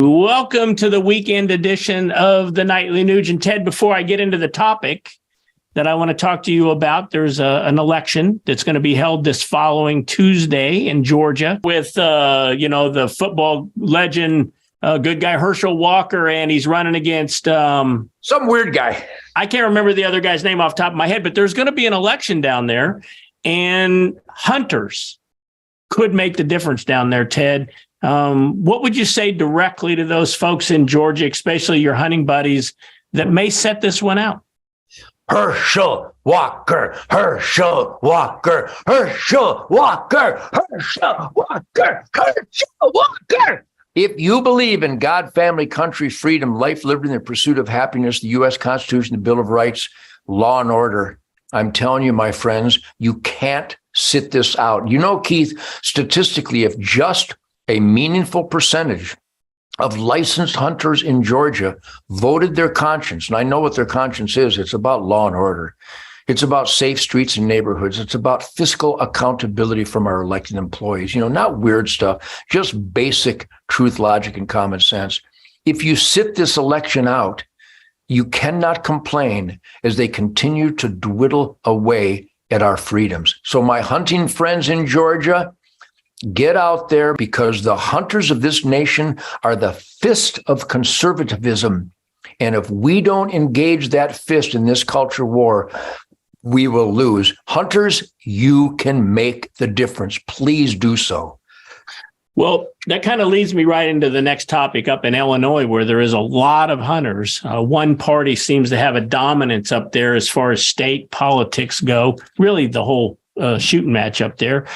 Welcome to the weekend edition of the Nightly News. And Ted, before I get into the topic that I want to talk to you about, there's an election that's going to be held this following Tuesday in Georgia with, the football legend, good guy Herschel Walker, and he's running against some weird guy. I can't remember the other guy's name off the top of my head, but there's going to be an election down there, and hunters could make the difference down there, Ted. What would you say directly to those folks in Georgia, especially your hunting buddies, that may set this one out? Herschel Walker, Herschel Walker, Herschel Walker, Herschel Walker, Herschel Walker. If you believe in God, family, country, freedom, life, liberty, and the pursuit of happiness, the U.S. Constitution, the Bill of Rights, law and order, I'm telling you, my friends, you can't sit this out. You know, Keith, statistically, if just a meaningful percentage of licensed hunters in Georgia voted their conscience, and I know what their conscience is. It's about law and order. It's about safe streets and neighborhoods. It's about fiscal accountability from our elected employees, not weird stuff, just basic truth, logic, and common sense. If you sit this election out, you cannot complain as they continue to dwindle away at our freedoms. So my hunting friends in Georgia, get out there, because the hunters of this nation are the fist of conservatism. And if we don't engage that fist in this culture war, we will lose. Hunters, you can make the difference. Please do so. Well, that kind of leads me right into the next topic up in Illinois, where there is a lot of hunters. One party seems to have a dominance up there as far as state politics go, really the whole shooting match up there.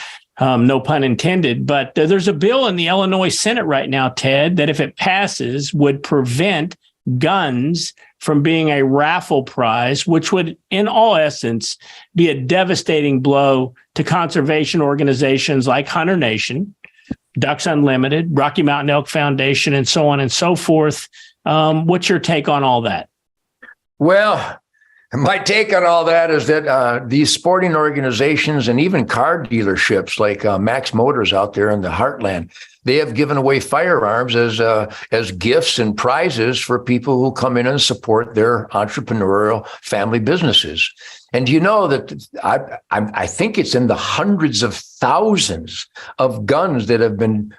No pun intended, but there's a bill in the Illinois Senate right now, Ted, that if it passes would prevent guns from being a raffle prize, which would, in all essence, be a devastating blow to conservation organizations like Hunter Nation, Ducks Unlimited, Rocky Mountain Elk Foundation, and so on and so forth. What's your take on all that? Well, my take on all that is that these sporting organizations and even car dealerships like Max Motors out there in the heartland, they have given away firearms as gifts and prizes for people who come in and support their entrepreneurial family businesses. And you know that I think it's in the hundreds of thousands of guns that have been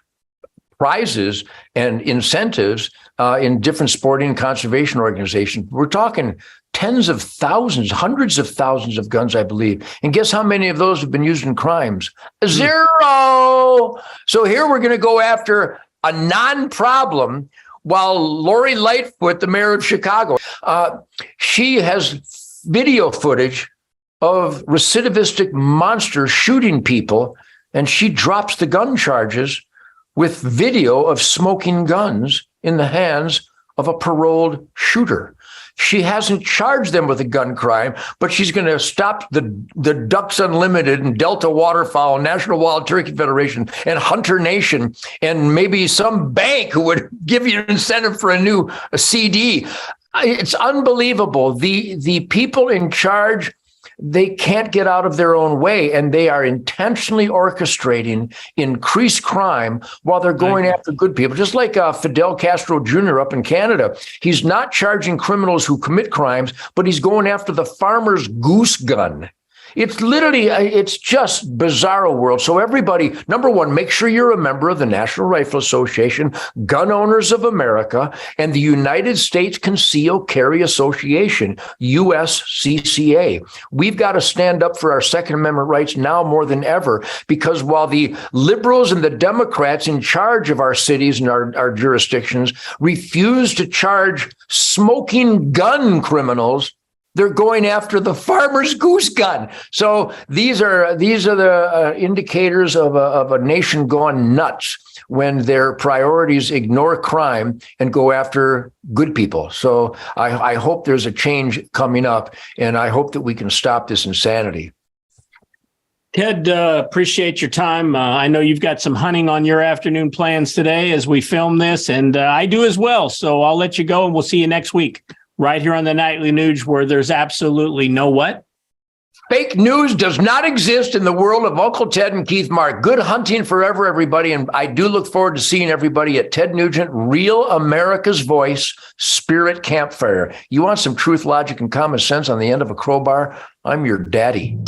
prizes and incentives in different sporting and conservation organizations. We're talking tens of thousands, hundreds of thousands of guns, I believe. And guess how many of those have been used in crimes? Zero. So here we're going to go after a non-problem, while Lori Lightfoot, the mayor of Chicago, she has video footage of recidivistic monsters shooting people, and she drops the gun charges with video of smoking guns in the hands of a paroled shooter. She hasn't charged them with a gun crime, but she's going to stop the Ducks Unlimited and Delta Waterfowl, National Wild Turkey Federation, and Hunter Nation, and maybe some bank who would give you an incentive for a new CD. It's unbelievable. The people in charge, they can't get out of their own way, and they are intentionally orchestrating increased crime while they're going after good people. Just like Fidel Castro Jr. up in Canada. He's not charging criminals who commit crimes, but he's going after the farmer's goose gun. It's literally, it's just bizarro world. So everybody, number one, make sure you're a member of the National Rifle Association, Gun Owners of America, and the United States Concealed Carry Association, USCCA. We've got to stand up for our Second Amendment rights now more than ever, because while the liberals and the Democrats in charge of our cities and our jurisdictions refuse to charge smoking gun criminals, they're going after the farmer's goose gun. So these are the indicators of a nation gone nuts when their priorities ignore crime and go after good people. So I hope there's a change coming up, and I hope that we can stop this insanity. Ted, appreciate your time. I know you've got some hunting on your afternoon plans today as we film this, and I do as well. So I'll let you go, and we'll see you next week right here on the Nightly News, where there's absolutely no what? Fake news does not exist in the world of Uncle Ted and Keith Mark. Good hunting forever, everybody. And I do look forward to seeing everybody at Ted Nugent, Real America's Voice Spirit Campfire. You want some truth, logic, and common sense on the end of a crowbar? I'm your daddy.